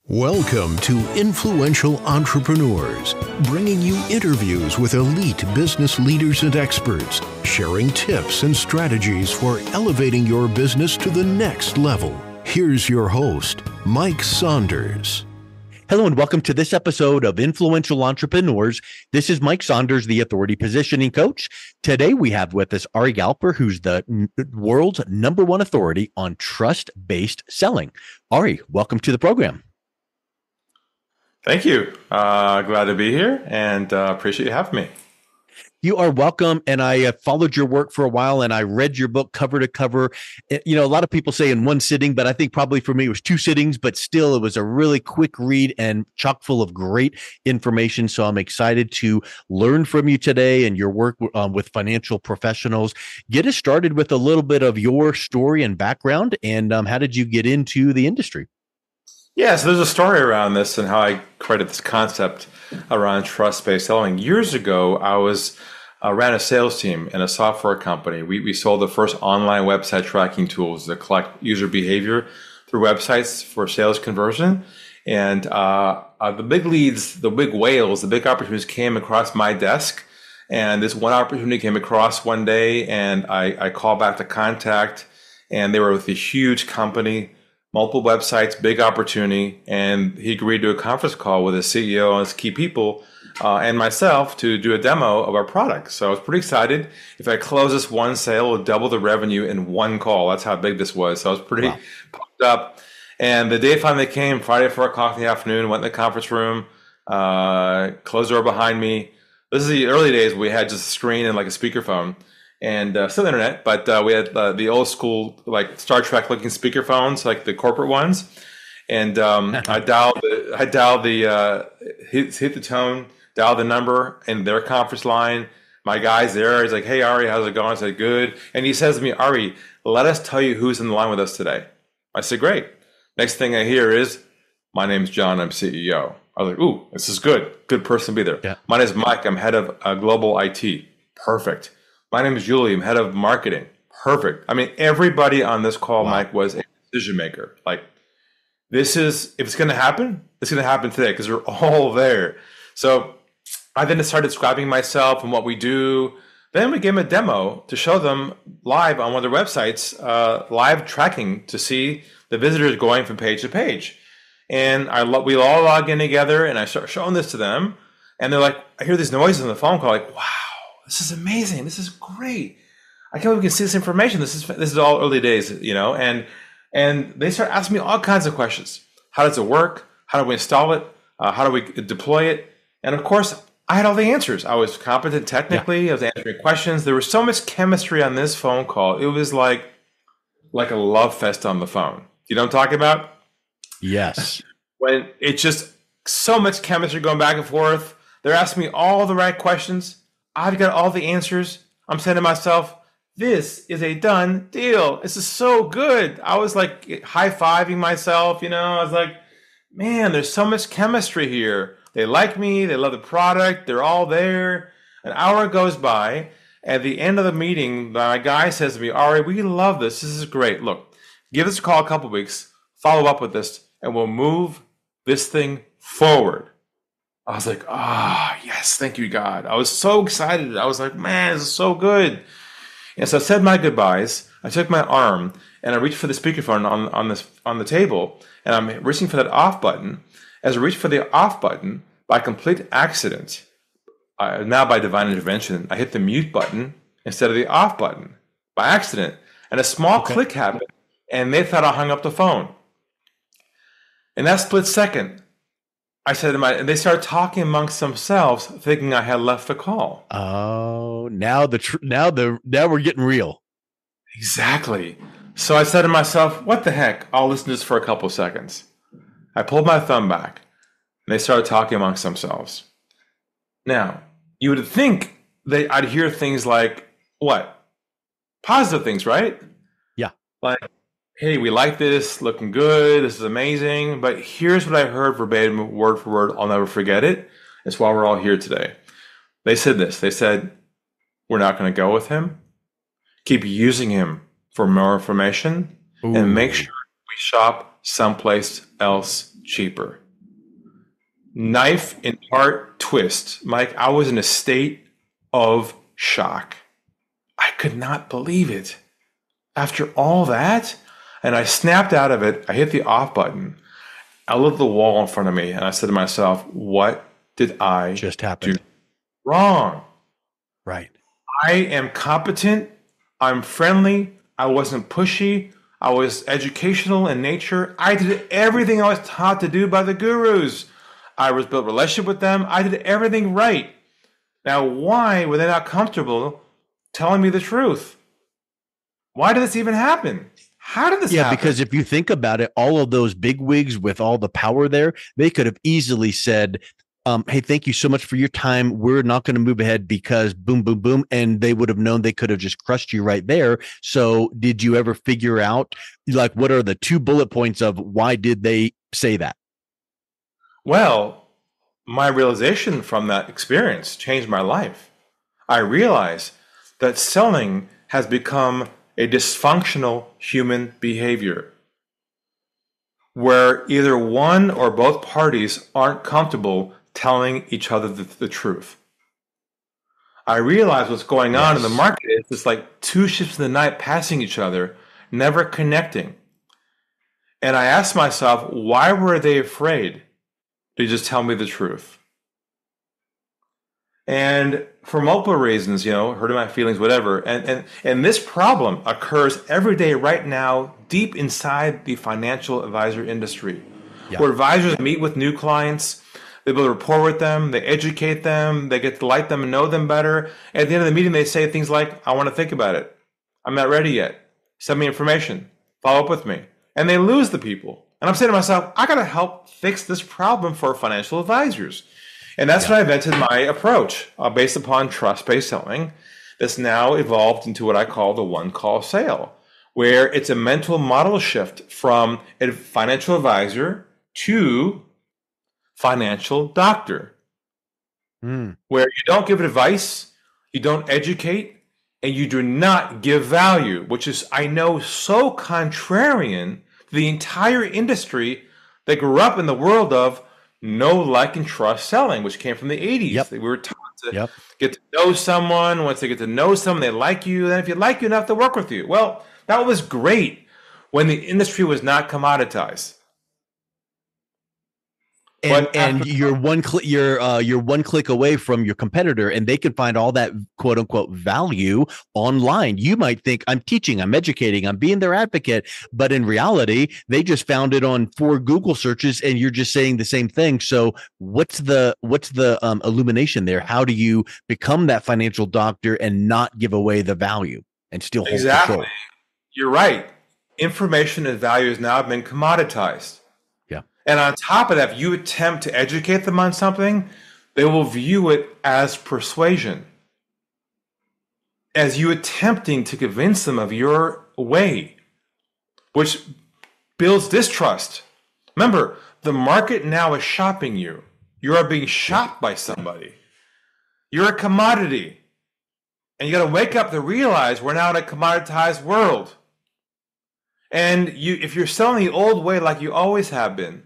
Welcome to Influential Entrepreneurs, bringing you interviews with elite business leaders and experts, sharing tips and strategies for elevating your business to the next level. Here's your host, Mike Saunders. Hello and welcome to this episode of Influential Entrepreneurs. This is Mike Saunders, the Authority Positioning Coach. Today we have with us Ari Galper, who's the world's #1 authority on trust-based selling. Ari, welcome to the program. Thank you. Glad to be here and appreciate you having me. You are welcome. And I followed your work for a while and I read your book cover to cover. You know, a lot of people say in one sitting, but I think probably for me it was 2 sittings, but still it was a really quick read and chock full of great information. So I'm excited to learn from you today and your work with financial professionals. Get us started with a little bit of your story and background and how did you get into the industry? Yeah, so there's a story around this and how I created this concept around trust-based selling. Years ago, I ran a sales team in a software company. We sold the first online website tracking tools that collect user behavior through websites for sales conversion. And the big leads, the big whales, the big opportunities came across my desk. And this one opportunity came across one day, and I called back the contact, and they were with a huge company, multiple websites, big opportunity, and he agreed to a conference call with his CEO and his key people and myself to do a demo of our product. So I was pretty excited. If I close this one sale, it would double the revenue in one call. That's how big this was. So I was pretty pumped up. And the day finally came, Friday at 4 o'clock in the afternoon, went in the conference room, closed the door behind me. This is the early days where we had just a screen and like a speakerphone. And still internet, but we had the old school, like Star Trek looking speakerphones, like the corporate ones. And I dialed hit the tone, dialed the number in their conference line. My guy's there. He's like, "Hey, Ari, how's it going?" I said, "Good." And he says to me, "Ari, let us tell you who's in the line with us today." I said, "Great." Next thing I hear is, "My name's John. I'm CEO." I was like, "Ooh, this is good. Good person to be there." Yeah. "My name's Mike. I'm head of global IT." Perfect. "My name is Julie. I'm head of marketing." Perfect. I mean, everybody on this call, wow, Mike, was a decision maker. Like, if it's going to happen, it's going to happen today because we're all there. So I then started describing myself and what we do. Then we gave them a demo to show them live on one of their websites, live tracking to see the visitors going from page to page. And we all log in together, and I start showing this to them. And they're like, I hear these noises on the phone call, like, wow. This is amazing. This is great. I can't believe we can see this information. This is all early days, you know. And they start asking me all kinds of questions. How does it work? How do we install it? How do we deploy it? And of course, I had all the answers. I was competent technically. Yeah. I was answering questions. There was so much chemistry on this phone call. It was like a love fest on the phone. You know what I'm talking about? Yes. When it's just so much chemistry going back and forth. They're asking me all the right questions. I've got all the answers. I'm saying to myself, this is a done deal. This is so good. I was like high-fiving myself, you know. I was like, man, there's so much chemistry here. They like me. They love the product. They're all there. An hour goes by. At the end of the meeting, my guy says to me, Ari, we love this. This is great. Look, give us a call a couple of weeks, follow up with this, and we'll move this thing forward. I was like, yes, thank you, God. I was so excited. I was like, man, this is so good. And so I said my goodbyes. I took my arm and I reached for the speakerphone on the table, and I'm reaching for that off button. As I reached for the off button, by complete accident, now by divine intervention, I hit the mute button instead of the off button by accident. And a small click happened, and they thought I hung up the phone. In that split second, I said and they started talking amongst themselves, thinking I had left the call. Oh, now we're getting real. Exactly. So I said to myself, what the heck? I'll listen to this for a couple of seconds. I pulled my thumb back, and they started talking amongst themselves. Now, you would think that I'd hear things like, what? Positive things, right? Yeah. Like, hey, we like this, looking good, this is amazing. But here's what I heard verbatim, word for word. I'll never forget it. It's why we're all here today. They said this. They said, we're not going to go with him. Keep using him for more information. And make sure we shop someplace else cheaper. Knife in heart twist. Mike, I was in a state of shock. I could not believe it. After all that, and I snapped out of it. I hit the off button. I looked at the wall in front of me and I said to myself, what did I just happened do wrong? Right. I am competent. I'm friendly. I wasn't pushy. I was educational in nature. I did everything I was taught to do by the gurus. I was built a relationship with them. I did everything right. Now, why were they not comfortable telling me the truth? Why did this even happen? How did this happen? Yeah, because if you think about it, all of those bigwigs with all the power there, they could have easily said, hey, thank you so much for your time. We're not going to move ahead because boom, boom, boom. And they would have known they could have just crushed you right there. So did you ever figure out, like, what are the 2 bullet points of why did they say that? Well, my realization from that experience changed my life. I realized that selling has become a dysfunctional human behavior where either one or both parties aren't comfortable telling each other the truth. I realize what's going on in the market is it's like 2 ships in the night passing each other, never connecting. And I asked myself, why were they afraid to just tell me the truth? And for multiple reasons, hurting my feelings, whatever. And this problem occurs every day right now, deep inside the financial advisor industry, where advisors meet with new clients. They build a rapport with them. They educate them. They get to like them and know them better. At the end of the meeting, they say things like, I want to think about it. I'm not ready yet. Send me information. Follow up with me. And they lose the people. And I'm saying to myself, I got to help fix this problem for financial advisors. And that's when I invented my approach based upon trust-based selling that's now evolved into what I call the one-call sale, where it's a mental model shift from a financial advisor to financial doctor, where you don't give advice, you don't educate, and you do not give value, which is, I know, so contrarian to the entire industry that grew up in the world of know, like, and trust selling, which came from the 80s. We were taught to get to know someone. Once they get to know someone, they like you. Then if you like you enough, they'll work with you. Well, that was great when the industry was not commoditized. And you're one click away from your competitor, and they can find all that quote unquote value online. You might think I'm teaching, I'm educating, I'm being their advocate, but in reality, they just found it on 4 Google searches, and you're just saying the same thing. So what's the illumination there? How do you become that financial doctor and not give away the value and still hold control? You're right. Information and value has now been commoditized. And on top of that, if you attempt to educate them on something, they will view it as persuasion, as you attempting to convince them of your way, which builds distrust. Remember, the market now is shopping you. You are being shopped by somebody. You're a commodity. And you got to wake up to realize we're now in a commoditized world. And if you're selling the old way like you always have been,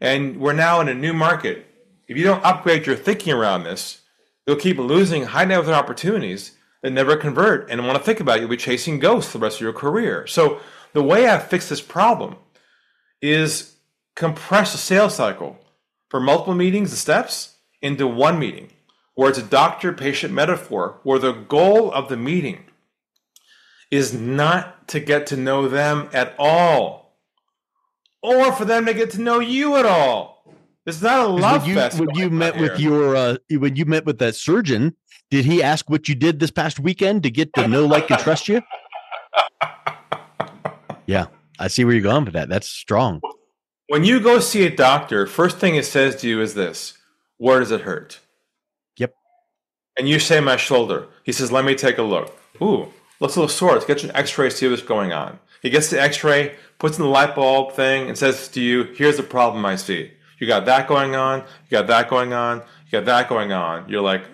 and we're now in a new market, if you don't upgrade your thinking around this, you'll keep losing high net worth opportunities that never convert. And want to think about it, you'll be chasing ghosts the rest of your career. So the way I fix this problem is compress the sales cycle for multiple meetings and steps into one meeting, where it's a doctor-patient metaphor, where the goal of the meeting is not to get to know them at all, or for them to get to know you at all. It's not a love fest. When you met with that surgeon, did he ask what you did this past weekend to get to know, like, and trust you? Yeah, I see where you're going with that. That's strong. When you go see a doctor, first thing it says to you is this: where does it hurt? Yep. And you say, my shoulder. He says, let me take a look. Ooh, looks a little sore. Let's get you an x-ray, see what's going on. He gets the x-ray, puts in the light bulb thing, and says to you, here's the problem I see. You got that going on, you got that going on, you got that going on. You're like,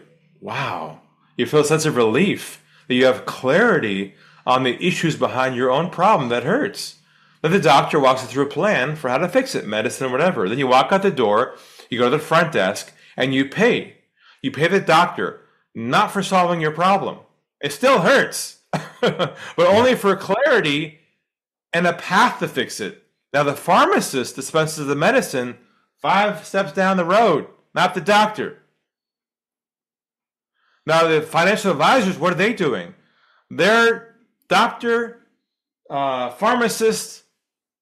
wow. You feel a sense of relief that you have clarity on the issues behind your own problem that hurts. Then the doctor walks you through a plan for how to fix it, medicine or whatever. Then you walk out the door, you go to the front desk, and you pay. You pay the doctor, not for solving your problem. It still hurts, but only for clarity and a path to fix it. Now, the pharmacist dispenses the medicine 5 steps down the road, not the doctor. Now, the financial advisors, what are they doing? They're doctor, pharmacist,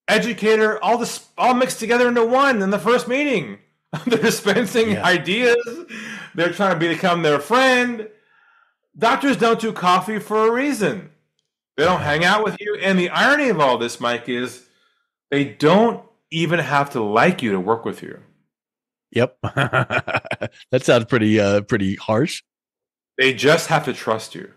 educator, all mixed together into one in the first meeting. They're dispensing ideas. They're trying to become their friend. Doctors don't do coffee for a reason. They don't hang out with you. And the irony of all this, Mike, is they don't even have to like you to work with you. Yep. That sounds pretty harsh. They just have to trust you.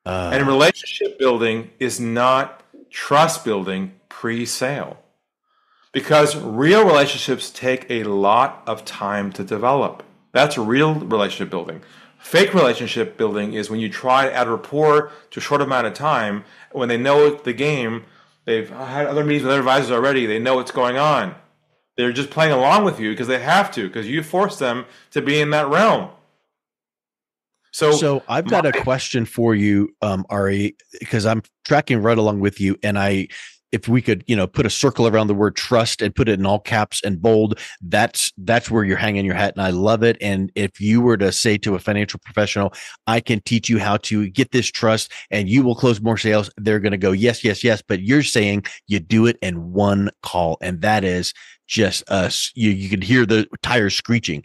And relationship building is not trust building pre-sale. Because real relationships take a lot of time to develop. That's real relationship building. Fake relationship building is when you try to add rapport to a short amount of time. When they know the game, they've had other meetings with other advisors already. They know what's going on. They're just playing along with you because they have to, because you force them to be in that realm. So I've got a question for you, Ari, because I'm tracking right along with you. And if we could, put a circle around the word trust and put it in all caps and bold, that's where you're hanging your hat. And I love it. And if you were to say to a financial professional, I can teach you how to get this trust and you will close more sales, they're going to go, yes, yes, yes. But you're saying you do it in one call. And that is just us. You can hear the tires screeching.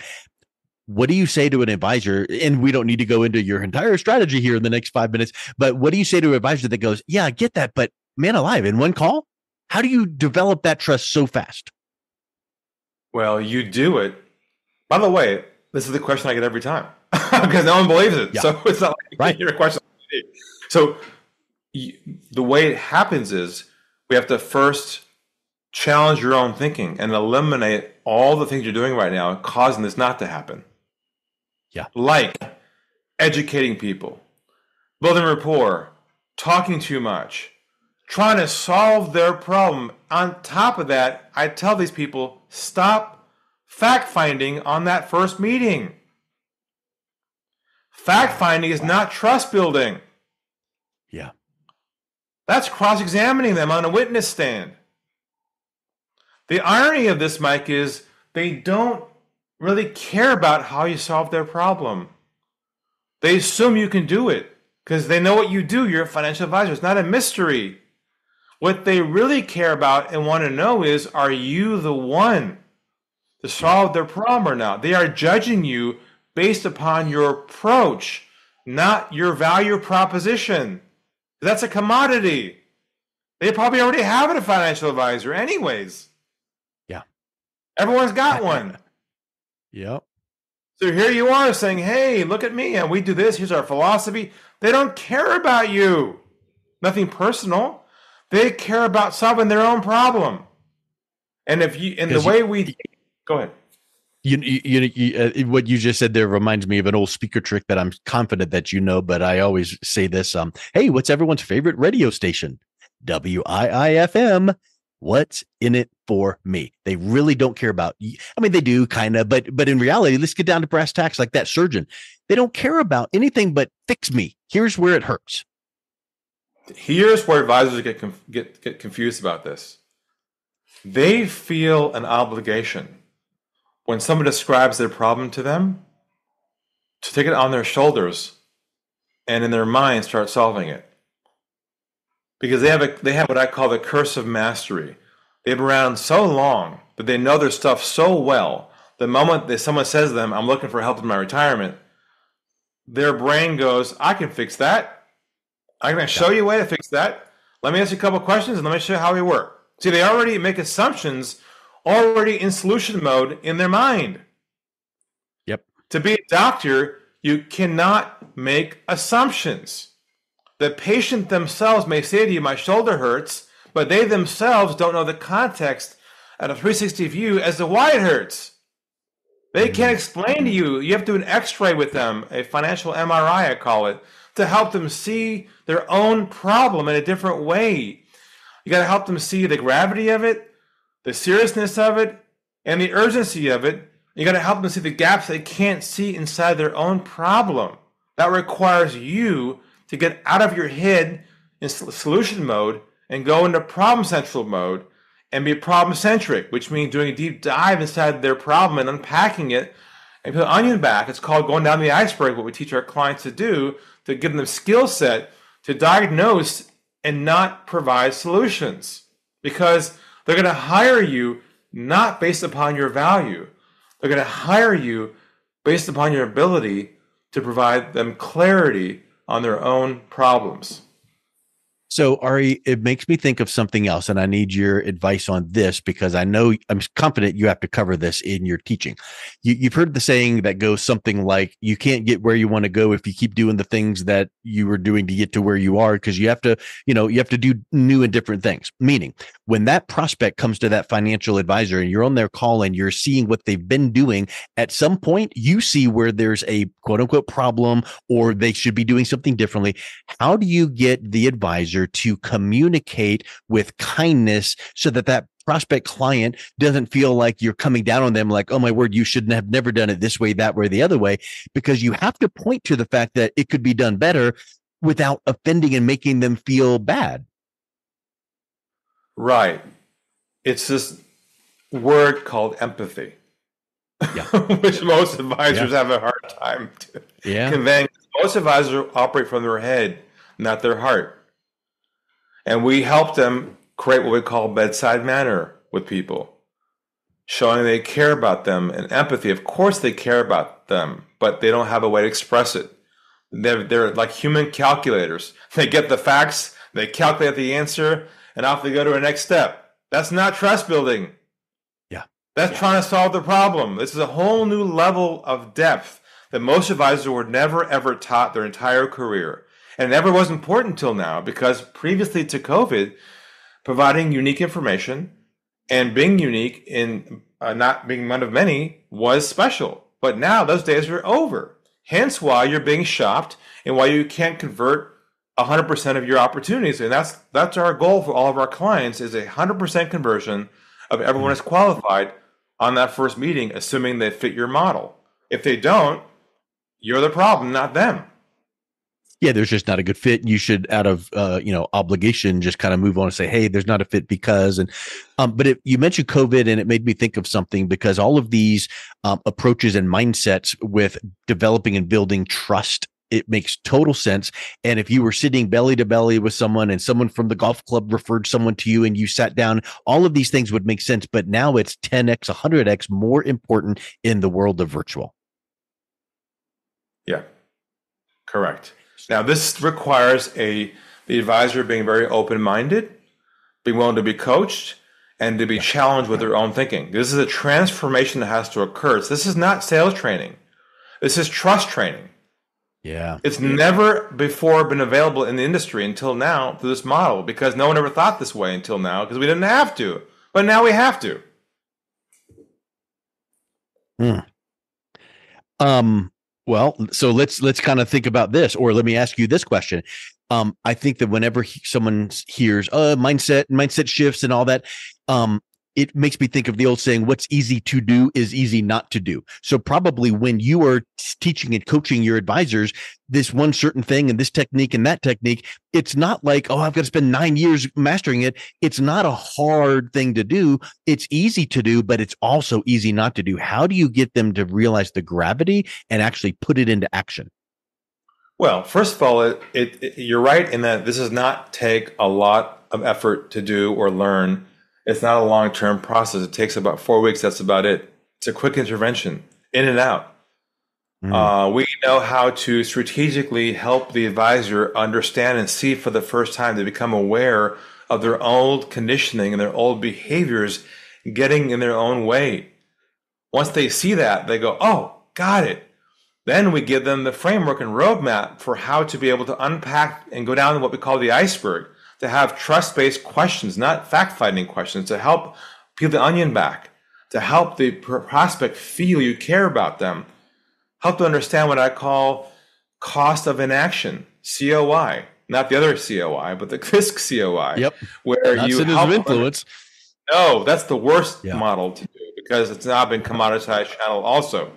What do you say to an advisor? And we don't need to go into your entire strategy here in the next 5 minutes, but what do you say to an advisor that goes, yeah, I get that, but man alive, in one call? How do you develop that trust so fast? Well, you do it. By the way, this is the question I get every time because no one believes it. Yeah. So it's not like your question. So the way it happens is we have to first challenge your own thinking and eliminate all the things you're doing right now causing this not to happen. Yeah. Like educating people, building rapport, talking too much, trying to solve their problem. On top of that, I tell these people, stop fact-finding on that first meeting. Fact-finding is not trust building. Yeah. That's cross-examining them on a witness stand. The irony of this, Mike, is they don't really care about how you solve their problem. They assume you can do it because they know what you do. You're a financial advisor. It's not a mystery. What they really care about and want to know is, are you the one to solve their problem or not? They are judging you based upon your approach, not your value proposition. That's a commodity. They probably already have a financial advisor anyways. Yeah. Everyone's got one. Yep. So here you are saying, hey, look at me, and we do this. Here's our philosophy. They don't care about you. Nothing personal. They care about solving their own problem. And if you, in the way we, go ahead. What you just said there reminds me of an old speaker trick that I'm confident that you know, but I always say this. Hey, what's everyone's favorite radio station? WIIFM. What's in it for me? They really don't care about. I mean, they do kind of, but in reality, let's get down to brass tacks. Like that surgeon, they don't care about anything but fix me. Here's where it hurts. Here's where advisors get confused about this. They feel an obligation when someone describes their problem to them to take it on their shoulders and in their mind start solving it. Because they have what I call the curse of mastery. They've been around so long that they know their stuff so well. The moment that someone says to them, I'm looking for help in my retirement, their brain goes, I can fix that. I'm going to show you a way to fix that. Let me ask you a couple questions and let me show you how we work. See, they already make assumptions already in solution mode in their mind. Yep. To be a doctor, you cannot make assumptions. The patient themselves may say to you, my shoulder hurts, but they themselves don't know the context at a 360 view as to why it hurts. They can't explain to you. You have to do an x-ray with them, a financial MRI, I call it, to help them see their own problem in a different way. You got to help them see the gravity of it, the seriousness of it, and the urgency of it. You got to help them see the gaps they can't see inside their own problem. That requires you to get out of your head in solution mode and go into problem central mode and be problem centric, which means doing a deep dive inside their problem and unpacking it and peel the onion back. It's called going down the iceberg, what we teach our clients to do, to give them the skill set to diagnose and not provide solutions. Because they're going to hire you not based upon your value. They're going to hire you based upon your ability to provide them clarity on their own problems. So, Ari, it makes me think of something else, and I need your advice on this because I know I'm confident you have to cover this in your teaching. You've heard the saying that goes something like, you can't get where you want to go if you keep doing the things that you were doing to get to where you are, because you have to do new and different things. Meaning, when that prospect comes to that financial advisor and you're on their call and you're seeing what they've been doing, at some point you see where there's a quote unquote problem or they should be doing something differently. How do you get the advisor to communicate with kindness so that that prospect client doesn't feel like you're coming down on them like, oh my word, you shouldn't have never done it this way, that way, the other way, because you have to point to the fact that it could be done better without offending and making them feel bad. Right. It's this word called empathy, which most advisors have a hard time conveying. Most advisors operate from their head, not their heart. And we help them create what we call bedside manner with people, showing they care about them and empathy. Of course they care about them, but they don't have a way to express it. They're like human calculators. They get the facts, they calculate the answer, and off they go to a next step. That's not trust building. That's trying to solve the problem. This is a whole new level of depth that most advisors were never, ever taught their entire career. And it never was important until now, because previously to COVID, providing unique information and being unique in not being one of many was special. But now those days are over. Hence why you're being shopped and why you can't convert 100% of your opportunities. And that's our goal for all of our clients, is 100% conversion of everyone that's qualified on that first meeting, assuming they fit your model. If they don't, you're the problem, not them. Yeah, there's just not a good fit. You should, out of obligation, just kind of move on and say, "Hey, there's not a fit because." And but you mentioned COVID, and it made me think of something, because all of these approaches and mindsets with developing and building trust, it makes total sense. And if you were sitting belly to belly with someone and someone from the golf club referred someone to you and you sat down, all of these things would make sense. But now it's 10x, 100x more important in the world of virtual. Yeah, correct. Now, this requires the advisor being very open-minded, being willing to be coached, and to be challenged with their own thinking. This is a transformation that has to occur. So this is not sales training. This is trust training. Yeah. It's never before been available in the industry until now through this model, because no one ever thought this way until now, because we didn't have to. But now we have to. Well, so let's kind of think about this, or let me ask you this question. I think that whenever someone hears mindset shifts and all that, it makes me think of the old saying, what's easy to do is easy not to do. So probably when you are teaching and coaching your advisors this one certain thing and this technique and that technique, it's not like, oh, I've got to spend 9 years mastering it. It's not a hard thing to do. It's easy to do, but it's also easy not to do. How do you get them to realize the gravity and actually put it into action? Well, first of all, you're right in that this does not take a lot of effort to do or learn. It's not a long-term process. It takes about 4 weeks. That's about it. It's a quick intervention, in and out. We know how to strategically help the advisor understand and see for the first time, to become aware of their old conditioning and their old behaviors getting in their own way. Once they see that, they go, oh, got it. Then we give them the framework and roadmap for how to be able to unpack and go down to what we call the iceberg, to have trust-based questions, not fact-finding questions, to help peel the onion back, to help the prospect feel you care about them, help to understand what I call cost of inaction, COI. not the other COI, but this COI. Yep. Where not you help influence. No, that's the worst model to do because it's now been commoditized channel also.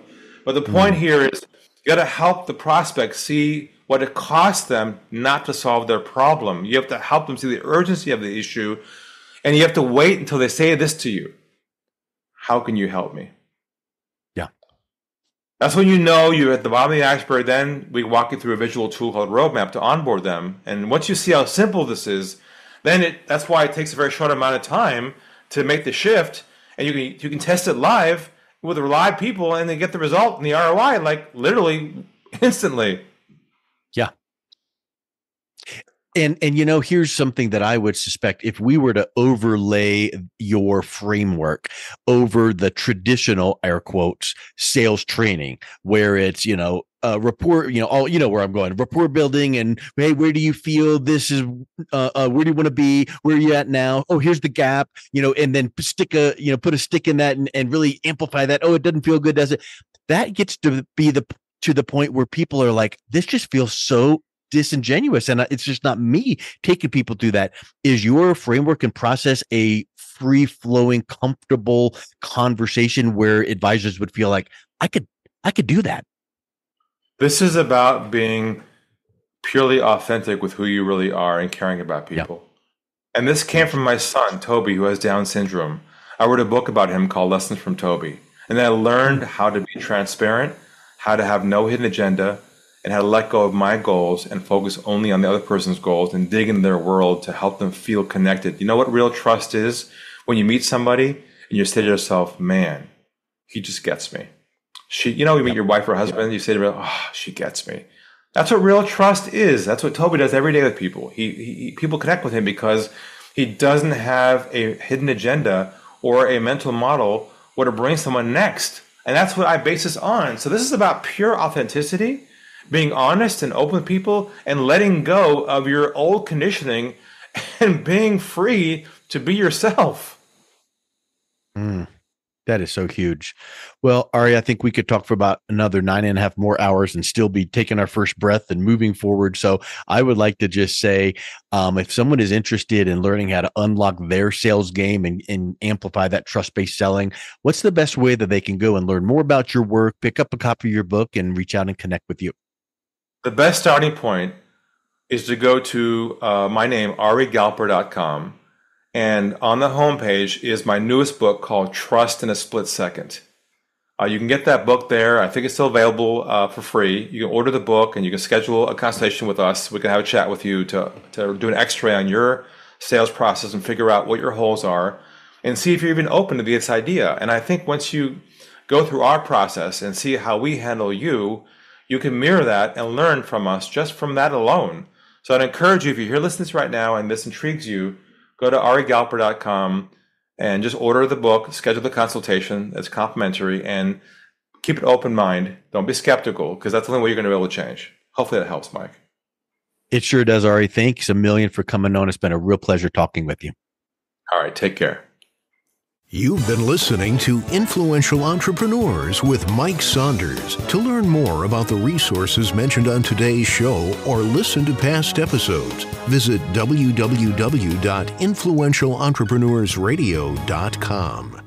But the point here is you got to help the prospect see what it costs them not to solve their problem. You have to help them see the urgency of the issue, and you have to wait until they say this to you. How can you help me? Yeah. That's when you know you're at the bottom of the iceberg. Then we walk you through a visual tool called Roadmap to onboard them. And once you see how simple this is, then that's why it takes a very short amount of time to make the shift. And you can test it live with live people and then get the result and the ROI like literally instantly. Yeah. And here's something that I would suspect if we were to overlay your framework over the traditional air quotes sales training, where it's, rapport, all, where I'm going, rapport building and, hey, where do you feel this is, where do you want to be? Where are you at now? Oh, here's the gap, and then put a stick in that and really amplify that. Oh, it doesn't feel good, does it? That gets to be to the point where people are like, this just feels so disingenuous, and it's just not me taking people through that. Is your framework and process a free-flowing, comfortable conversation where advisors would feel like I could do that? This is about being purely authentic with who you really are and caring about people. Yep. And this came from my son, Toby, who has Down syndrome. I wrote a book about him called Lessons from Toby. And then I learned how to be transparent, how to have no hidden agenda, and how to let go of my goals and focus only on the other person's goals and dig into their world to help them feel connected. You know what real trust is? When you meet somebody and you say to yourself, man, he just gets me. You meet your wife or husband, you say to her, oh, she gets me. That's what real trust is. That's what Toby does every day with people. People connect with him because he doesn't have a hidden agenda or a mental model where to bring someone next. And that's what I base this on. So this is about pure authenticity, being honest and open with people and letting go of your old conditioning and being free to be yourself. That is so huge. Well, Ari, I think we could talk for about another 9.5 more hours and still be taking our first breath and moving forward. So I would like to just say, if someone is interested in learning how to unlock their sales game and amplify that trust-based selling, what's the best way that they can go and learn more about your work, pick up a copy of your book, and reach out and connect with you? The best starting point is to go to my name, arigalper.com. And on the homepage is my newest book called Trust in a Split Second. You can get that book there. I think it's still available for free. You can order the book and you can schedule a consultation with us. We can have a chat with you to do an x-ray on your sales process and figure out what your holes are and see if you're even open to this idea. And I think once you go through our process and see how we handle you, you can mirror that and learn from us just from that alone. So I'd encourage you, if you're here listening to this right now and this intrigues you, go to arigalper.com and just order the book, schedule the consultation. It's complimentary, and keep an open mind. Don't be skeptical, because that's the only way you're going to be able to change. Hopefully that helps, Mike. It sure does, Ari. Thanks a million for coming on. It's been a real pleasure talking with you. All right, take care. You've been listening to Influential Entrepreneurs with Mike Saunders. To learn more about the resources mentioned on today's show or listen to past episodes, visit www.influentialentrepreneursradio.com.